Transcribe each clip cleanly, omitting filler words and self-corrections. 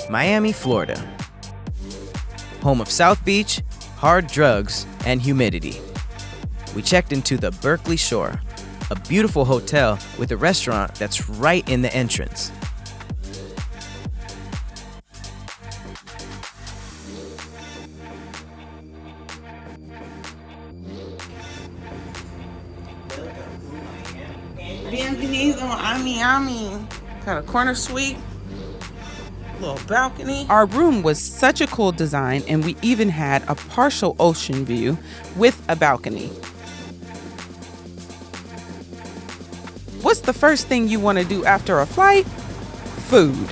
Miami, Florida. Home of South Beach, hard drugs, and humidity. We checked into the Berkeley Shore, a beautiful hotel with a restaurant that's right in the entrance. Bienvenido a Miami. Got a corner suite, little balcony. Our room was such a cool design, and we even had a partial ocean view with a balcony. What's the first thing you want to do after a flight? Food.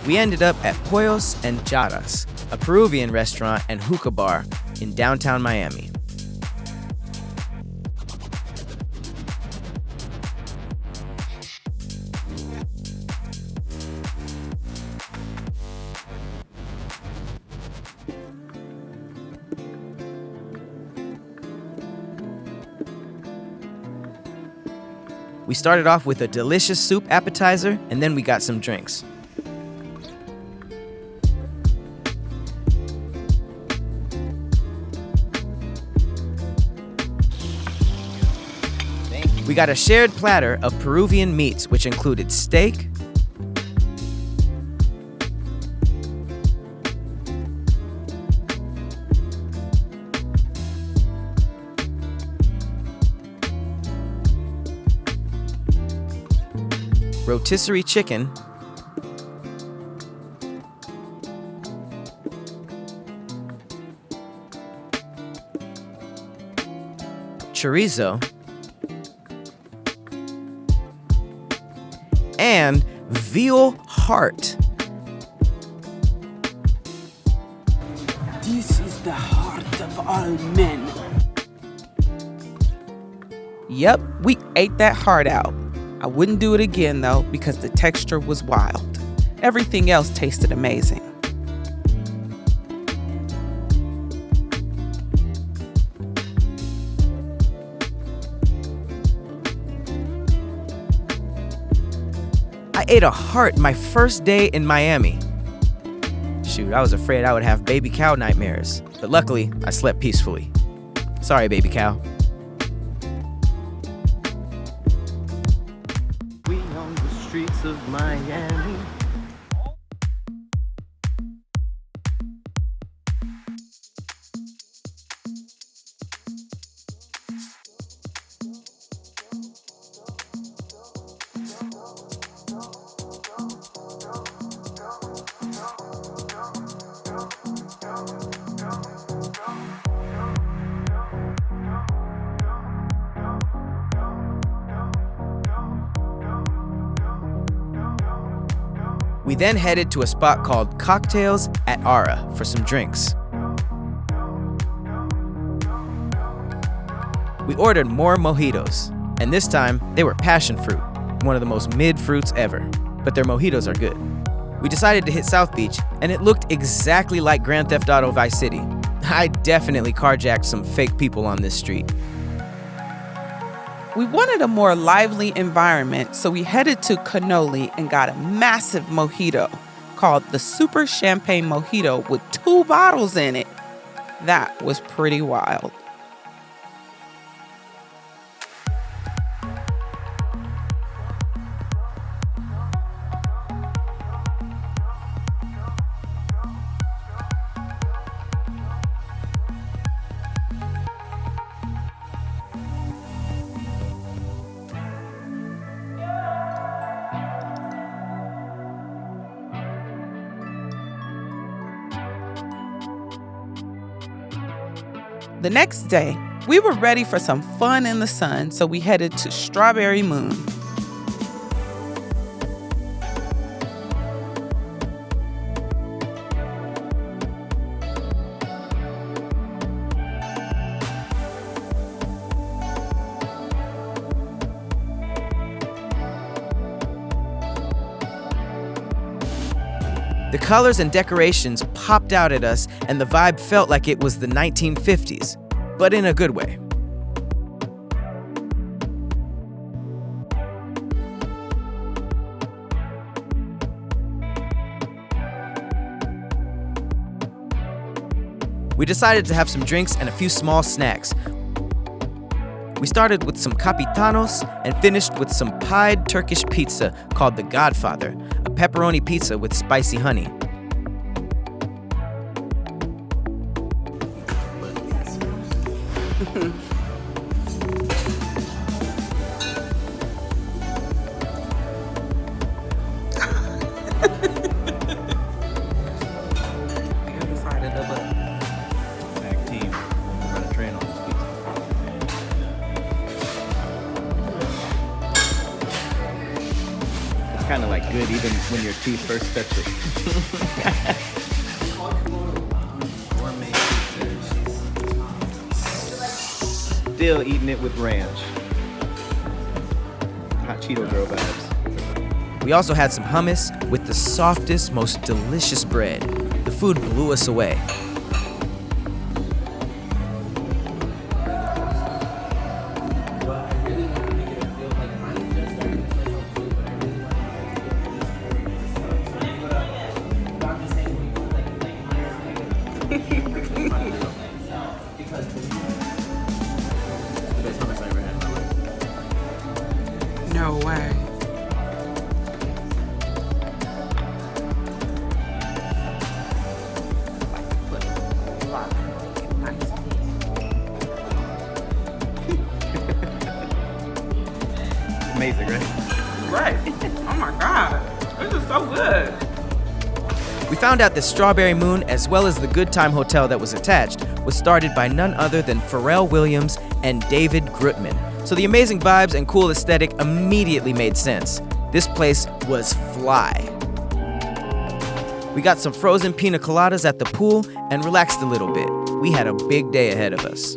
We ended up at Poyos and Yacht, a Peruvian restaurant and hookah bar in downtown Miami. We started off with a delicious soup appetizer, and then we got some drinks. We got a shared platter of Peruvian meats, which included steak, rotisserie chicken, chorizo, and veal heart. This is the heart of all men. Yep, we ate that heart out. I wouldn't do it again though, because the texture was wild. Everything else tasted amazing. I ate a heart my first day in Miami. Shoot, I was afraid I would have baby cow nightmares, but luckily I slept peacefully. Sorry, baby cow. Streets of Miami. We then headed to a spot called Cocktails at Ara for some drinks. We ordered more mojitos, and this time they were passion fruit, one of the most mid fruits ever, but their mojitos are good. We decided to hit South Beach, and it looked exactly like Grand Theft Auto Vice City. I definitely carjacked some fake people on this street. We wanted a more lively environment, so we headed to Cannoli and got a massive mojito called the Super Champagne Mojito with 2 bottles in it. That was pretty wild. The next day, we were ready for some fun in the sun, so we headed to Strawberry Moon. The colors and decorations popped out at us, and the vibe felt like it was the 1950s, but in a good way. We decided to have some drinks and a few small snacks. We started with some capitanos and finished with some pied Turkish pizza called the Godfather, a pepperoni pizza with spicy honey. Tag team. Run a train on this pizza. It's kind of like good even when your teeth first touch it. Gourmet pizza. Still eating it with ranch. Hot Cheeto girl vibes. We also had some hummus with the softest, most delicious bread. The food blew us away. No way. Amazing, right? Right. Oh my God. This is so good. We found out that Strawberry Moon, as well as the Good Time Hotel that was attached, was started by none other than Pharrell Williams and David Grutman. So the amazing vibes and cool aesthetic immediately made sense. This place was fly. We got some frozen pina coladas at the pool and relaxed a little bit. We had a big day ahead of us.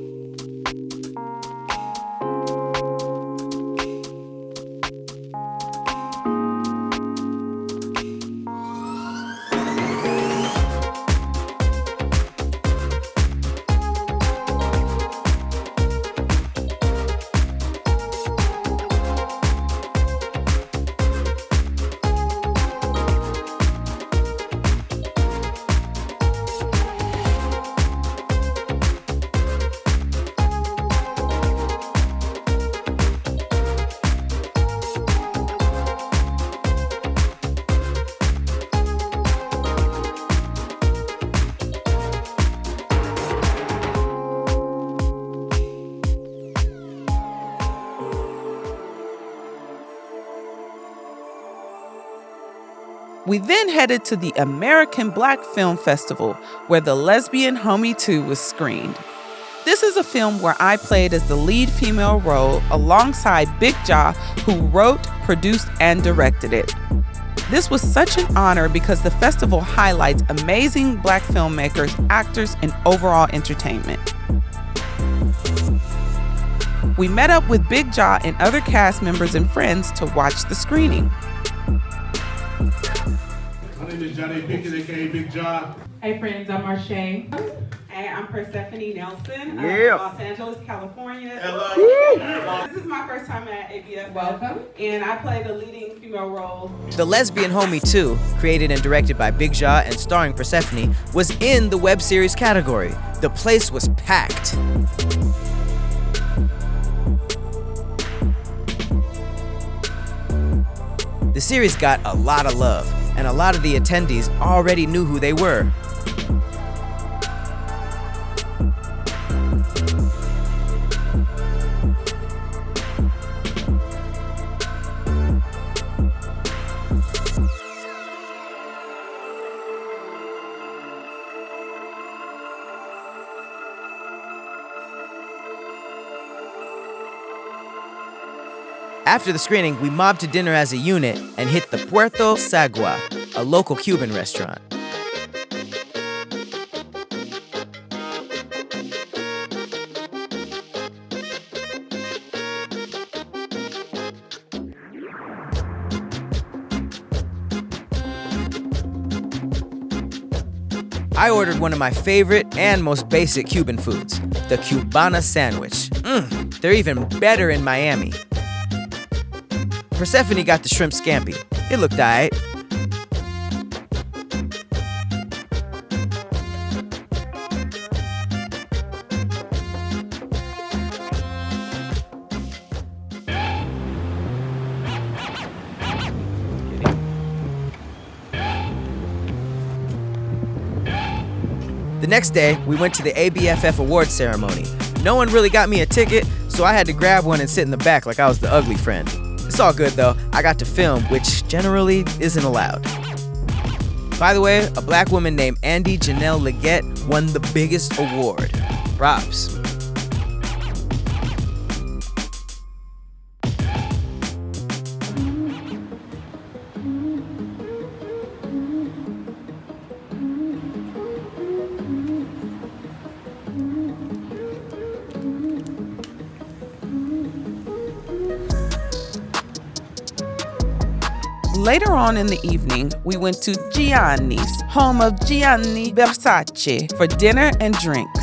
We then headed to the American Black Film Festival, where The Lesbian Homie 2 was screened. This is a film where I played as the lead female role alongside Big Jaw, who wrote, produced, and directed it. This was such an honor because the festival highlights amazing Black filmmakers, actors, and overall entertainment. We met up with Big Jaw and other cast members and friends to watch the screening. My name is Johnny Pickett, aka Big Jaw. Hey friends, I'm Marche. Hey, I'm Persephone Nelson Yeah. of Los Angeles, California. Hello. This is my first time at ABF. Welcome. And I play the leading female role. The Lesbian Homie 2, created and directed by Big Jaw and starring Persephone, was in the web series category. The place was packed. The series got a lot of love, and a lot of the attendees already knew who they were. After the screening, we mobbed to dinner as a unit and hit the Puerto Sagua, a local Cuban restaurant. I ordered one of my favorite and most basic Cuban foods, the Cubana sandwich. They're even better in Miami. Persephone got the shrimp scampi. It looked aight. The next day, we went to the ABFF awards ceremony. No one really got me a ticket, so I had to grab one and sit in the back like I was the ugly friend. It's all good though, I got to film, which generally isn't allowed. By the way, a black woman named Andy Janelle Leggett won the biggest award. Props. Later on in the evening, we went to Gianni's, home of Gianni Versace, for dinner and drinks.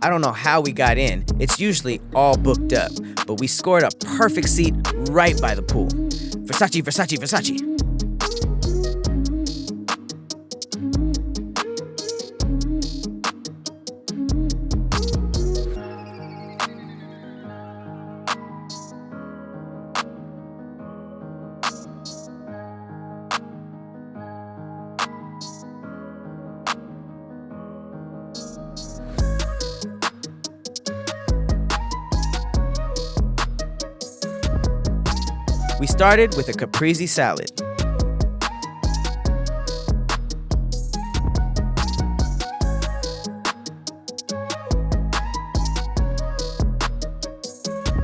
I don't know how we got in. It's usually all booked up, but we scored a perfect seat right by the pool. Versace, Versace, Versace. We started with a caprese salad.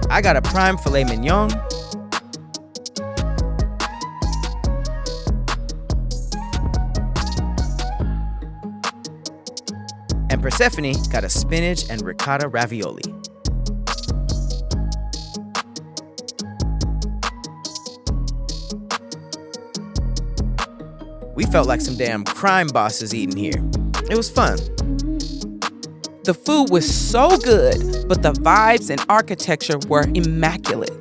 I got a prime filet mignon. And Persephone got a spinach and ricotta ravioli. We felt like some damn crime bosses eating here. It was fun. The food was so good, but the vibes and architecture were immaculate.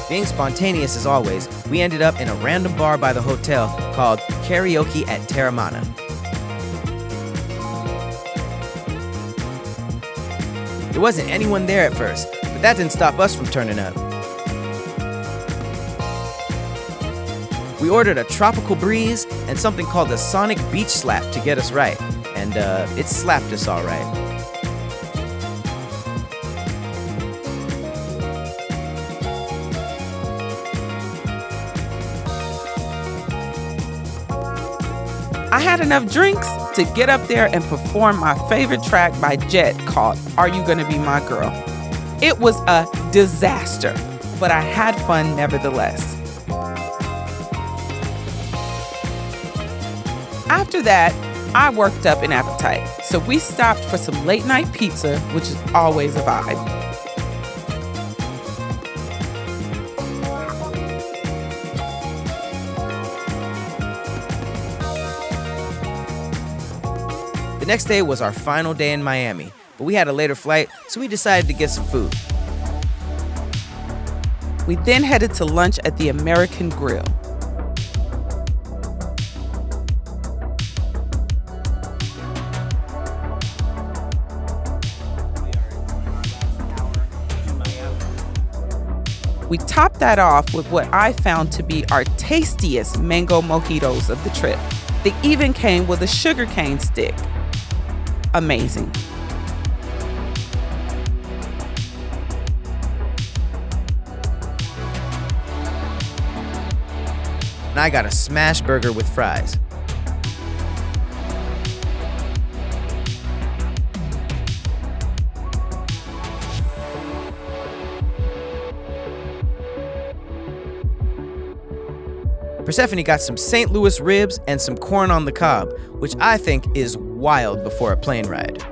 Being spontaneous as always, we ended up in a random bar by the hotel called Karaoke at Terramana. There wasn't anyone there at first, but that didn't stop us from turning up. We ordered a tropical breeze and something called a sonic beach slap to get us right, and it slapped us all right. I had enough drinks to get up there and perform my favorite track by Jet called Are You Gonna Be My Girl? It was a disaster, but I had fun nevertheless. After that, I worked up an appetite, so we stopped for some late night pizza, which is always a vibe. The next day was our final day in Miami, but we had a later flight, so we decided to get some food. We then headed to lunch at the American Grill. We topped that off with what I found to be our tastiest mango mojitos of the trip. They even came with a sugarcane stick. Amazing. And I got a smash burger with fries. Persephone got some St. Louis ribs and some corn on the cob, which I think is wild before a plane ride.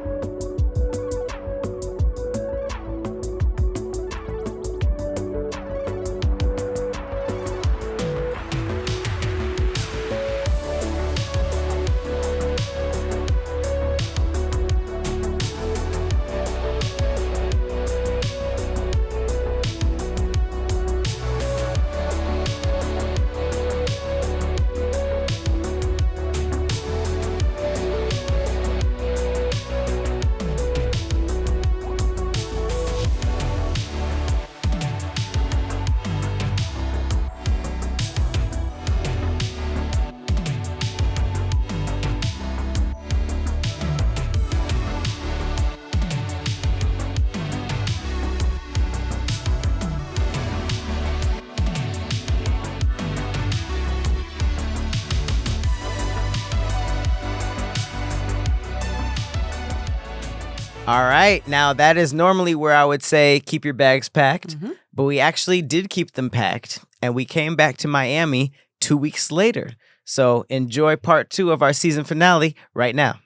All right, now that is normally where I would say keep your bags packed, but we actually did keep them packed, and we came back to Miami 2 weeks later. So enjoy part 2 of our season finale right now.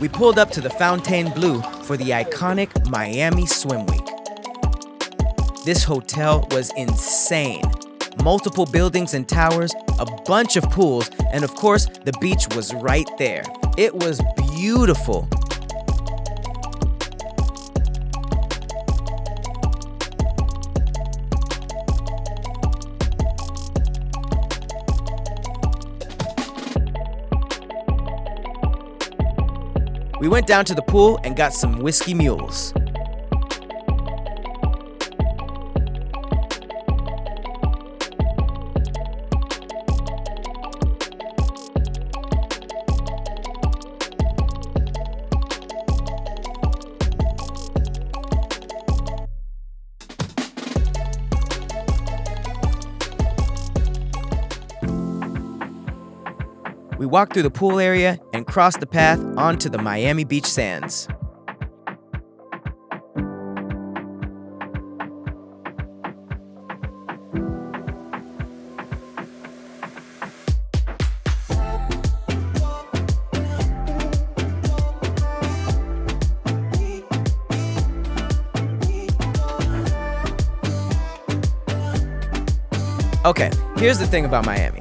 We pulled up to the Fontainebleau for the iconic Miami Swim Week. This hotel was insane. Multiple buildings and towers, a bunch of pools, and of course, the beach was right there. It was beautiful. We went down to the pool and got some whiskey mules. We walked through the pool area and crossed the path onto the Miami Beach sands. Okay, here's the thing about Miami.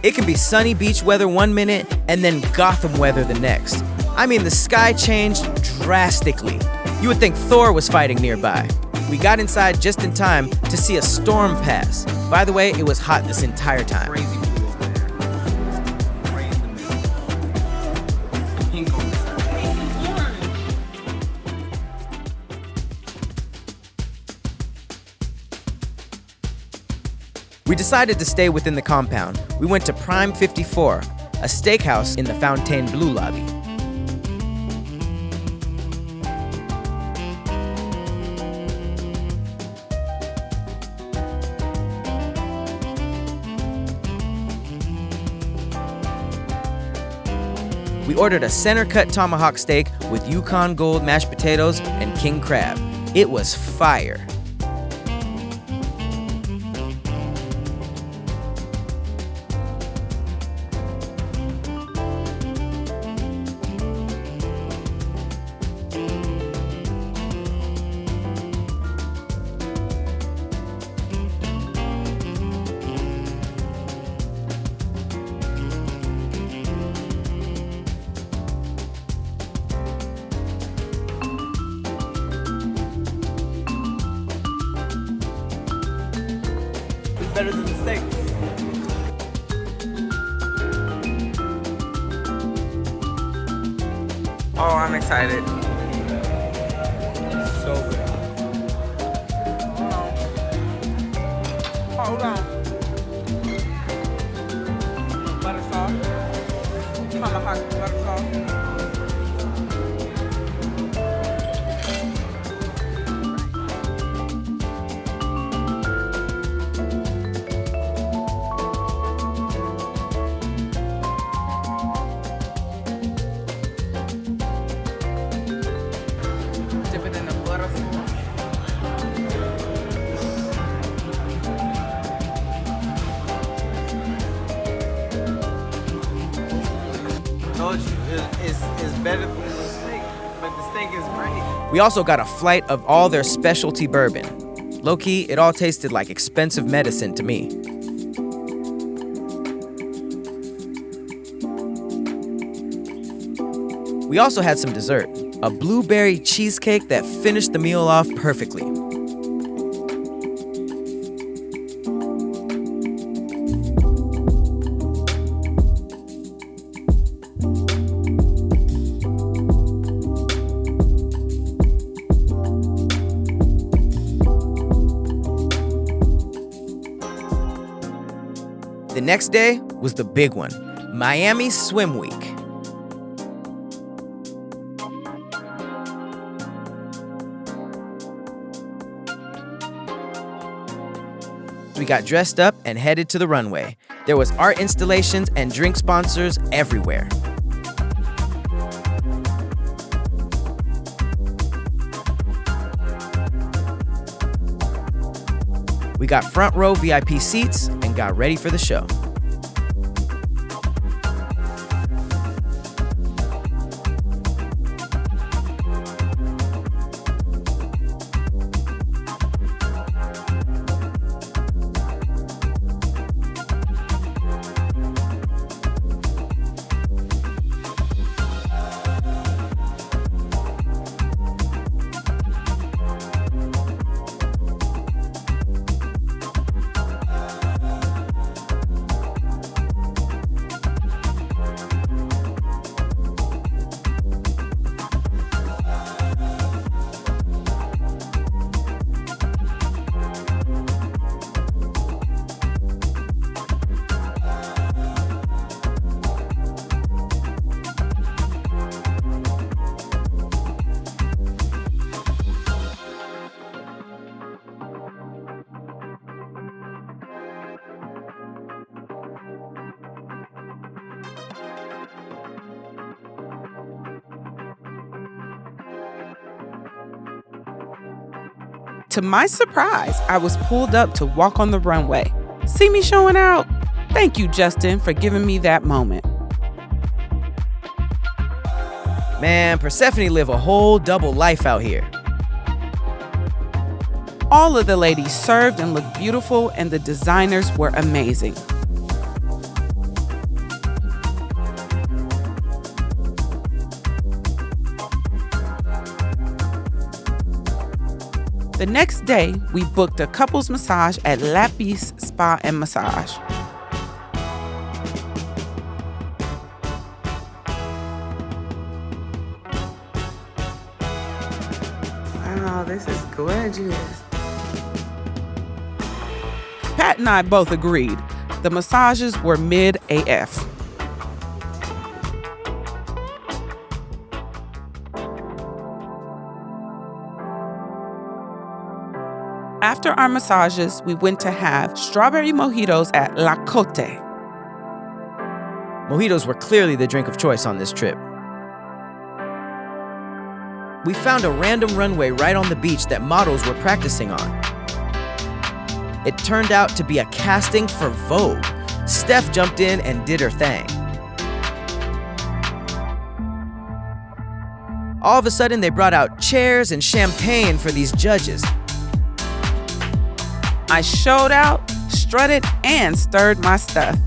It can be sunny beach weather one minute and then Gotham weather the next. I mean, the sky changed drastically. You would think Thor was fighting nearby. We got inside just in time to see a storm pass. By the way, it was hot this entire time. Crazy pool over there. Right in the middle. Pink on the We decided to stay within the compound. We went to Prime 54, a steakhouse in the Fontainebleau lobby. We ordered a center-cut tomahawk steak with Yukon Gold mashed potatoes and king crab. It was fire. better than the steak. Oh, I'm excited. So good. Hold on. Butter sauce. Tomahawk butter sauce. told you, it's better than the steak, but the steak is great. We also got a flight of all their specialty bourbon. Low-key, it all tasted like expensive medicine to me. We also had some dessert, a blueberry cheesecake that finished the meal off perfectly. The next day was the big one, Miami Swim Week. We got dressed up and headed to the runway. There was art installations and drink sponsors everywhere. We got front row VIP seats and got ready for the show. To my surprise, I was pulled up to walk on the runway. See me showing out? Thank you, Justin, for giving me that moment. Man, Persephone live a whole double life out here. All of the ladies served and looked beautiful, and the designers were amazing. The next day, we booked a couples massage at Lapis Spa and Massage. Wow, this is gorgeous. Pat and I both agreed. The massages were mid AF. After our massages, we went to have strawberry mojitos at La Cote. Mojitos were clearly the drink of choice on this trip. We found a random runway right on the beach that models were practicing on. It turned out to be a casting for Vogue. Steph jumped in and did her thing. All of a sudden, they brought out chairs and champagne for these judges. I showed out, strutted, and stirred my stuff.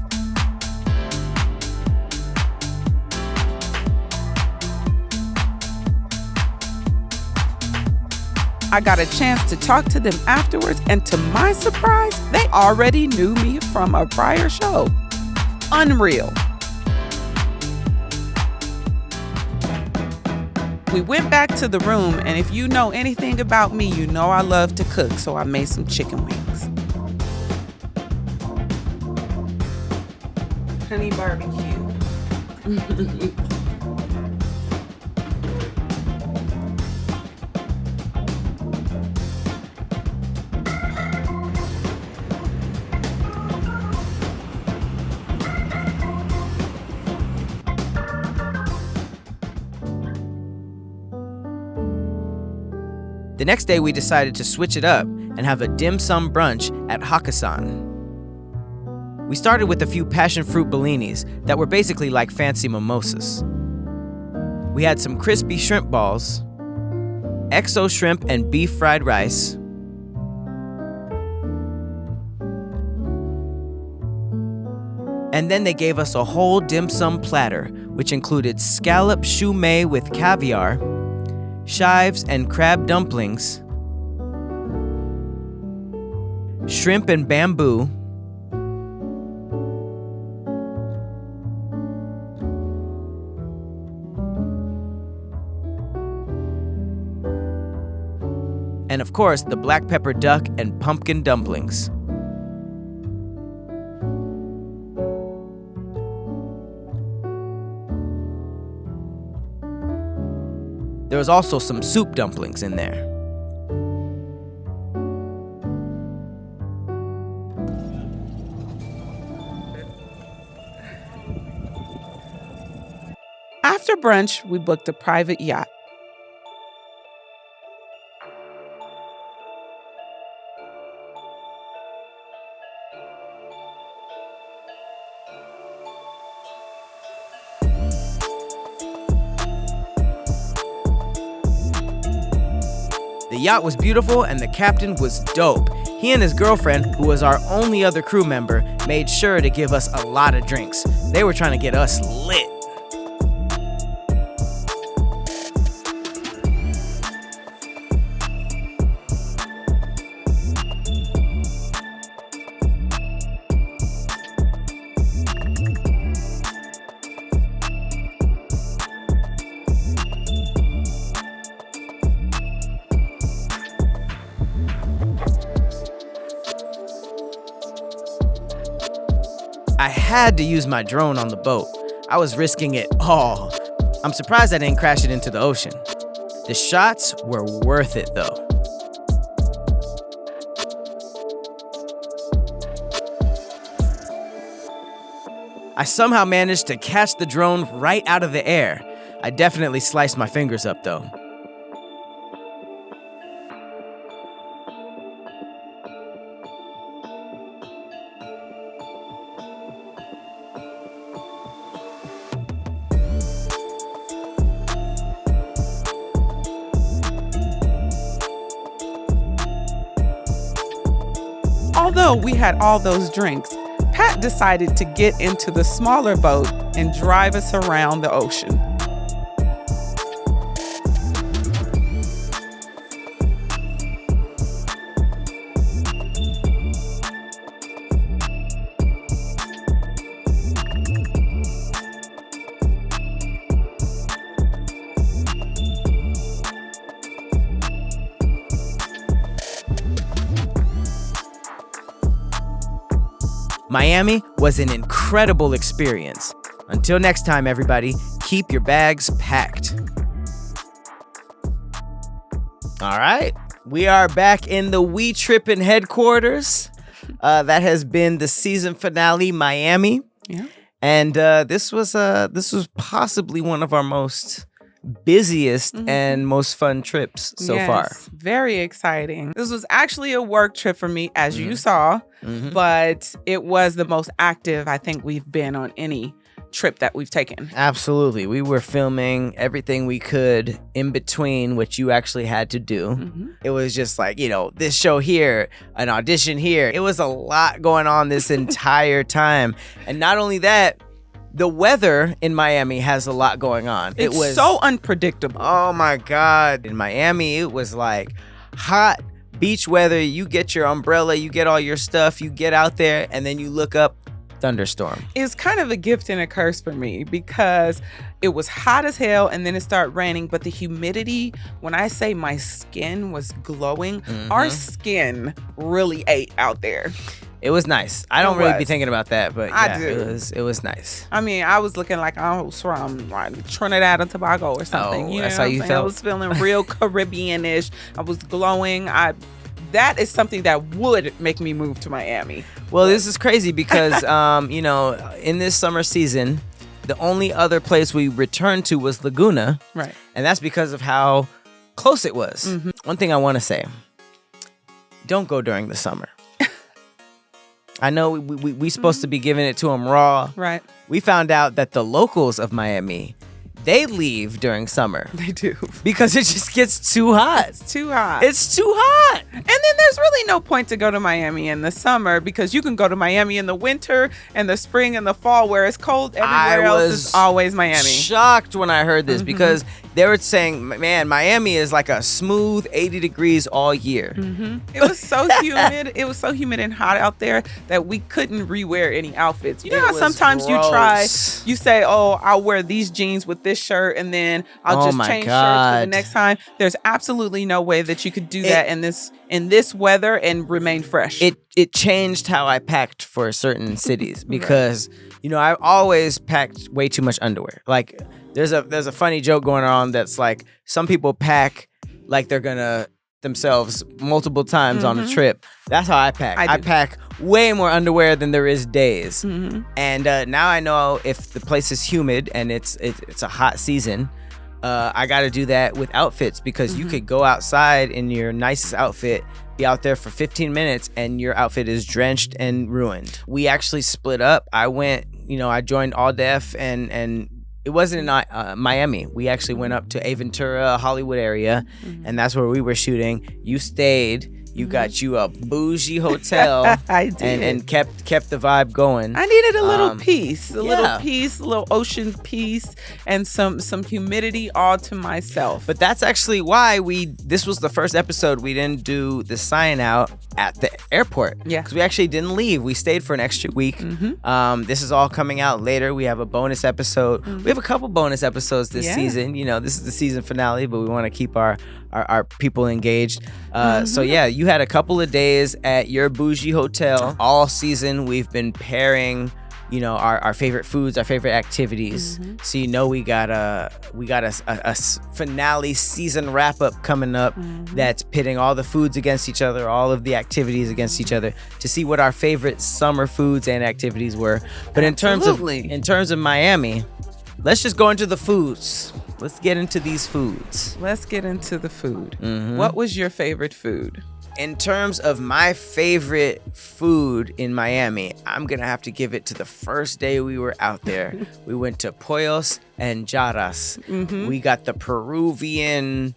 I got a chance to talk to them afterwards, and to my surprise, they already knew me from a prior show. Unreal. We went back to the room, and if you know anything about me, you know I love to cook, so I made some chicken wings. Honey barbecue. The next day, we decided to switch it up and have a dim sum brunch at Hakkasan. We started with a few passion fruit bellinis that were basically like fancy mimosas. We had some crispy shrimp balls, XO shrimp and beef fried rice, and then they gave us a whole dim sum platter, which included scallop choux mein with caviar, chives and crab dumplings, shrimp and bamboo, and of course, the black pepper duck and pumpkin dumplings. There was also some soup dumplings in there. After brunch, we booked a private yacht. The yacht was beautiful and the captain was dope. He and his girlfriend, who was our only other crew member, made sure to give us a lot of drinks. They were trying to get us lit. I had to use my drone on the boat. I was risking it all. I'm surprised I didn't crash it into the ocean. The shots were worth it though. I somehow managed to catch the drone right out of the air. I definitely sliced my fingers up though. Although we had all those drinks, Pat decided to get into the smaller boat and drive us around the ocean. Miami was an incredible experience. Until next time, everybody, keep your bags packed. All right, we are back in the We Trippin' headquarters. That has been the season finale, Miami. Yeah. And this was possibly one of our most busiest and most fun trips so far. Very exciting. This was actually a work trip for me, as you saw, but it was the most active I think we've been on any trip that we've taken. Absolutely. We were filming everything we could in between what you actually had to do. It was just like, this show here, an audition here. It was a lot going on this entire time. And not only that, the weather in Miami has a lot going on. It was so unpredictable. Oh my God. In Miami, it was like hot beach weather. You get your umbrella, you get all your stuff, you get out there, and then you look up, thunderstorm. It's kind of a gift and a curse for me because it was hot as hell and then it started raining, but the humidity, when I say my skin was glowing, our skin really ate out there. It was nice. I don't really be thinking about that, but I yeah, do. It was nice. I mean, I was looking like I was from like Trinidad and Tobago or something. Oh, You know that's what how I'm you saying? felt? I was feeling real Caribbean-ish. I was glowing. That is something that would make me move to Miami. Well, this is crazy because, in this summer season, the only other place we returned to was Laguna. Right. And that's because of how close it was. One thing I want to say, don't go during the summer. I know we supposed to be giving it to them raw. Right. We found out that the locals of Miami, they leave during summer. They do. Because it just gets too hot. It's too hot. It's too hot. And then there's really no point to go to Miami in the summer because you can go to Miami in the winter and the spring and the fall where it's cold. Everywhere else is always Miami. Shocked when I heard this because they were saying, man, Miami is like a smooth 80 degrees all year. It was so humid. It was so humid and hot out there that we couldn't rewear any outfits. You know It how was sometimes gross. you say, oh, I'll wear these jeans with this shirt and then I'll Oh just my change shirts for God. the next time. There's absolutely no way that you could do that in this weather and remain fresh. It changed how I packed for certain cities because I always packed way too much underwear. Like there's a funny joke going on that's like some people pack like they're gonna themselves multiple times on a trip. That's how I pack. I pack way more underwear than there is days. And now I know if the place is humid and it's a hot season, I got to do that with outfits because you could go outside in your nicest outfit, be out there for 15 minutes, and your outfit is drenched and ruined. We actually split up. I went, I joined All Def and it wasn't in Miami. We actually went up to Aventura, Hollywood area, and that's where we were shooting. You stayed. You got you a bougie hotel. I did. And kept the vibe going. I needed a little peace, a yeah. little ocean peace, and some humidity all to myself. But that's actually why this was the first episode we didn't do the sign out at the airport. Yeah. Because we actually didn't leave. We stayed for an extra week. This is all coming out later. We have a bonus episode. We have a couple bonus episodes this season. This is the season finale, but we want to keep our people engaged. So yeah, you had a couple of days at your bougie hotel. All season we've been pairing, our favorite foods, our favorite activities. So we got a finale season wrap up coming up that's pitting all the foods against each other, all of the activities against each other to see what our favorite summer foods and activities were. But in terms of Miami, let's just go into the foods. Let's get into these foods. Let's get into the food. What was your favorite food? In terms of my favorite food in Miami, I'm going to have to give it to the first day we were out there. We went to Poyos and Yacht. We got the Peruvian.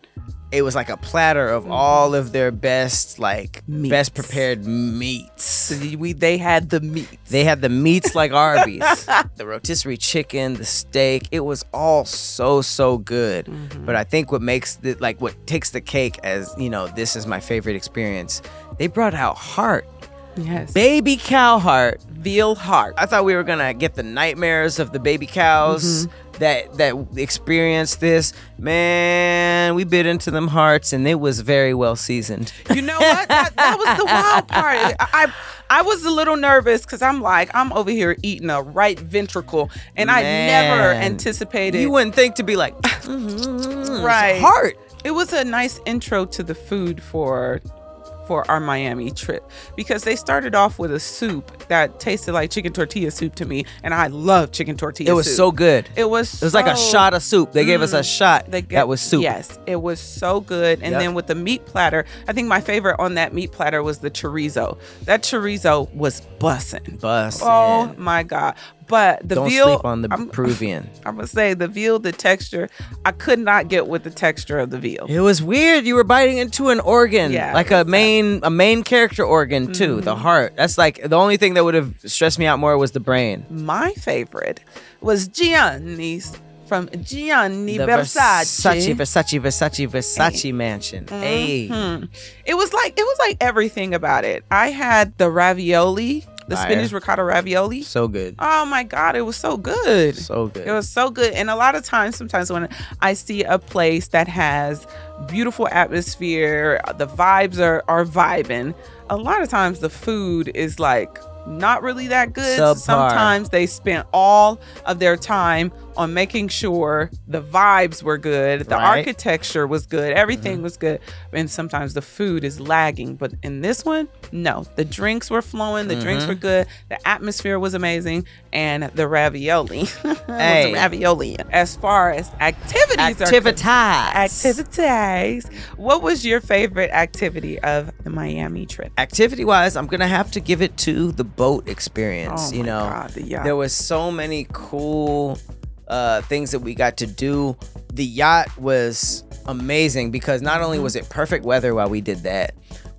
It was like a platter of all of their best best prepared meats. They had the meats. They had the meats like Arby's. The rotisserie chicken, the steak. It was all so good. But I think what makes what takes the cake as, this is my favorite experience. They brought out heart. Yes. Baby cow heart. Veal heart. I thought we were gonna get the nightmares of the baby cows that experienced this. Man, we bit into them hearts and it was very well seasoned. You know what? That was the wild part. I was a little nervous because I'm over here eating a right ventricle, and I never anticipated. You wouldn't think to be like, right. Heart. It was a nice intro to the food for our Miami trip because they started off with a soup that tasted like chicken tortilla soup to me, and I love chicken tortilla soup. It was so good. It was like a shot of soup. They gave us a shot that was soup. Yes, it was so good. And then with the meat platter, I think my favorite on that meat platter was the chorizo. That chorizo was bussin'. Oh my God. But the Don't veal, sleep on the Peruvian. I'm gonna say the veal, the texture, I could not get with the texture of the veal. It was weird. You were biting into an organ, like a main character organ too, the heart. That's like the only thing that would have stressed me out more was the brain. My favorite was Gianni's from Gianni The Versace. Versace mansion. Hey. It was like everything about it. I had the ravioli. The spinach ricotta ravioli. So good. Oh my God, it was so good. So good. It was so good. And a lot of times, sometimes when I see a place that has beautiful atmosphere, the vibes are vibing, a lot of times the food is not really that good. Subpar. Sometimes they spend all of their time on making sure the vibes were good, the Right. architecture was good, everything was good. And sometimes the food is lagging. But in this one, no. The drinks were flowing, the drinks were good, the atmosphere was amazing, and the ravioli. Hey. was ravioli. As far as activities activities. What was your favorite activity of the Miami trip? Activity wise, I'm gonna have to give it to the boat experience. Oh You my know, God, the yacht. there was so many cool things that we got to do. The yacht was amazing because not only was it perfect weather while we did that,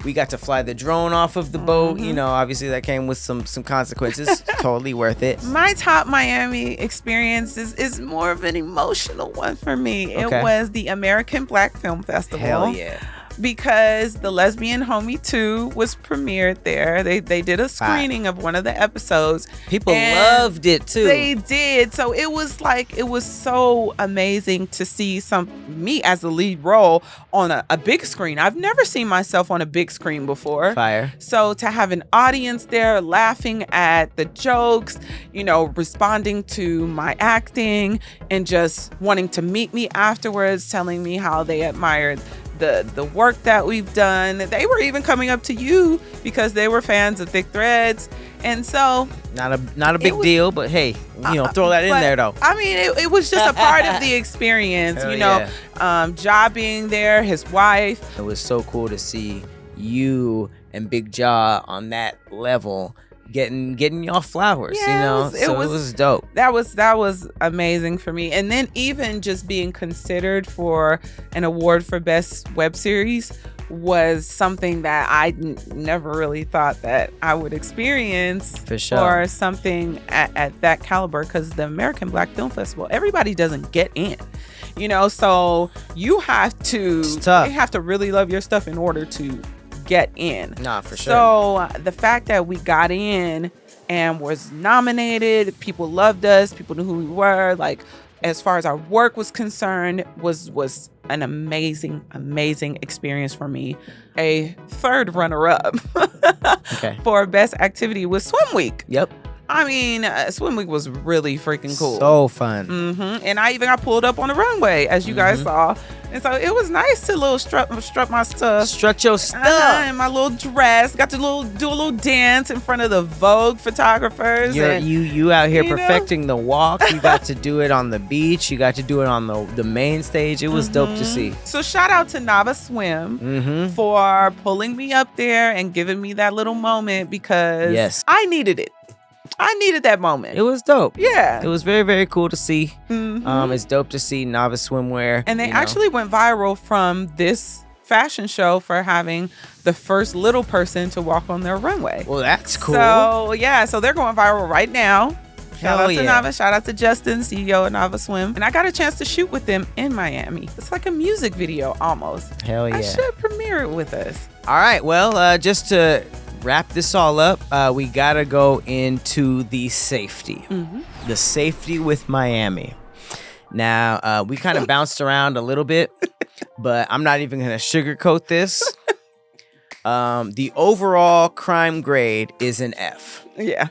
we got to fly the drone off of the boat. You know, obviously that came with some consequences. Totally worth it. My top Miami experience is more of an emotional one for me. Okay. It was the American Black Film Festival. Hell yeah. Because the Lesbian Homie 2 was premiered there. They did a screening of one of the episodes. People and loved it too. They did. So it was so amazing to see me as the lead role on a big screen. I've never seen myself on a big screen before. Fire. So to have an audience there laughing at the jokes, responding to my acting and just wanting to meet me afterwards, telling me how they admired the work that we've done. They were even coming up to you because they were fans of Thick Threads. And so Not a big deal, but hey, throw that in but, there though. I mean, it was just a part of the experience, Hell Ja being there, his wife. It was so cool to see you and Big Ja on that level getting y'all flowers, Yeah, it was dope. That was amazing for me. And then even just being considered for an award for best web series was something that I never really thought that I would experience For sure. for something at that caliber, because the American Black Film Festival, everybody doesn't get in. So you have to It's tough. you have to really love your stuff in order to get in. Nah, for sure. So the fact that we got in and was nominated, people loved us, people knew who we were, like as far as our work was concerned, was an amazing experience for me. A third runner-up Okay. for best activity was Swim Week. Yep. I mean, Swim Week was really freaking cool. So fun. And I even got pulled up on the runway, as you guys saw. And so it was nice to strut my stuff. Strut your stuff. In my little dress. Got to do a little dance in front of the Vogue photographers. You out here you know. perfecting the walk. You got to do it on the beach. You got to do it on the main stage. It was dope to see. So shout out to Nava Swim for pulling me up there and giving me that little moment, because Yes. I needed it. I needed that moment. It was dope. Yeah. It was very, very cool to see. It's dope to see novice swimwear. And they actually went viral from this fashion show for having the first little person to walk on their runway. Well, that's cool. So they're going viral right now. Shout out to yeah. Nava. Shout out to Justin, CEO of Nava Swim. And I got a chance to shoot with them in Miami. It's like a music video almost. Hell yeah. I should premiere it with us. All right. Well, just to wrap this all up, we got to go into the safety. The safety with Miami. Now, we kind of bounced around a little bit, but I'm not even going to sugarcoat this. The overall crime grade is an F. Yeah.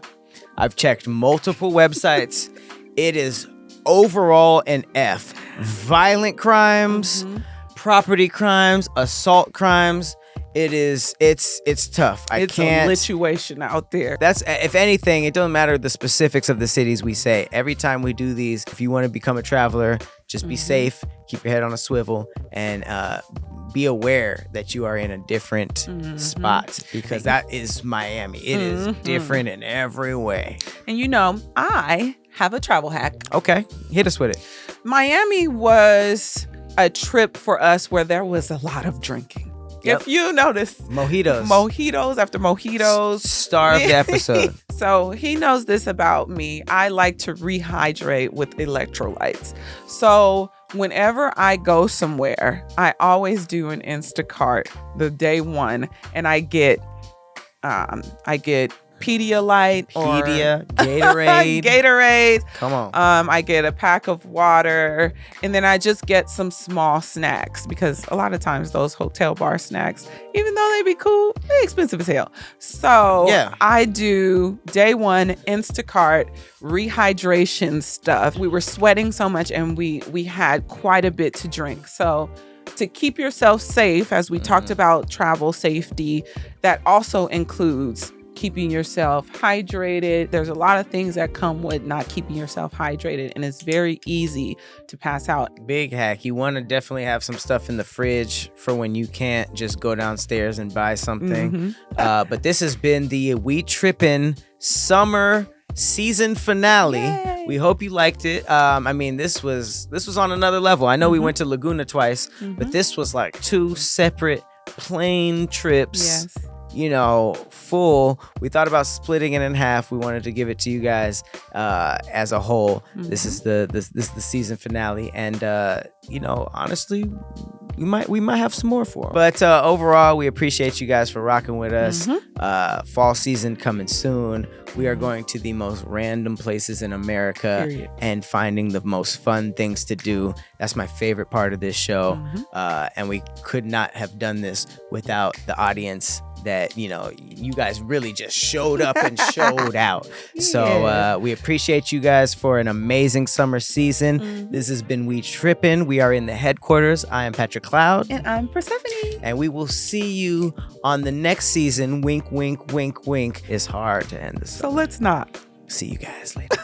I've checked multiple websites. It is overall an F. Violent crimes, property crimes, assault crimes. It's tough. It's a situation out there. That's, if anything, it doesn't matter the specifics of the cities we say. Every time we do these, if you want to become a traveler, just be safe, keep your head on a swivel, and be aware that you are in a different spot, because that is Miami. It is different in every way. And I have a travel hack. Okay, hit us with it. Miami was a trip for us where there was a lot of drinking. Yep. If you notice, mojitos after mojitos. Star of the episode. So he knows this about me. I like to rehydrate with electrolytes. So whenever I go somewhere, I always do an Instacart the day one, and I get Pedialyte or Gatorade. Gatorade. Come on. I get a pack of water, and then I just get some small snacks because a lot of times those hotel bar snacks, even though they be cool, they expensive as hell. So Yeah. I do day one Instacart rehydration stuff. We were sweating so much, and we had quite a bit to drink. So to keep yourself safe, as we talked about travel safety, that also includes keeping yourself hydrated. There's a lot of things that come with not keeping yourself hydrated, and it's very easy to pass out. Big hack. You want to definitely have some stuff in the fridge for when you can't just go downstairs and buy something. But this has been the We Trippin' Summer Season Finale. Yay. We hope you liked it. I mean, this was on another level. I know we went to Laguna twice, but this was like 2 separate plane trips. Yes. You know, full. We thought about splitting it in half. We wanted to give it to you guys as a whole. This is the season finale, and you know, honestly, we might have some more for them. But overall, we appreciate you guys for rocking with us. Fall season coming soon. We are going to the most random places in America and finding the most fun things to do. That's my favorite part of this show. And we could not have done this without the audience that, you know, you guys really just showed up and showed out. So we appreciate you guys for an amazing summer season. This has been We Trippin'. We are in the headquarters. I am Patrick Cloud. And I'm Persephone. And we will see you on the next season. Wink, wink, wink, wink. It's hard to end this. So let's not. See you guys later.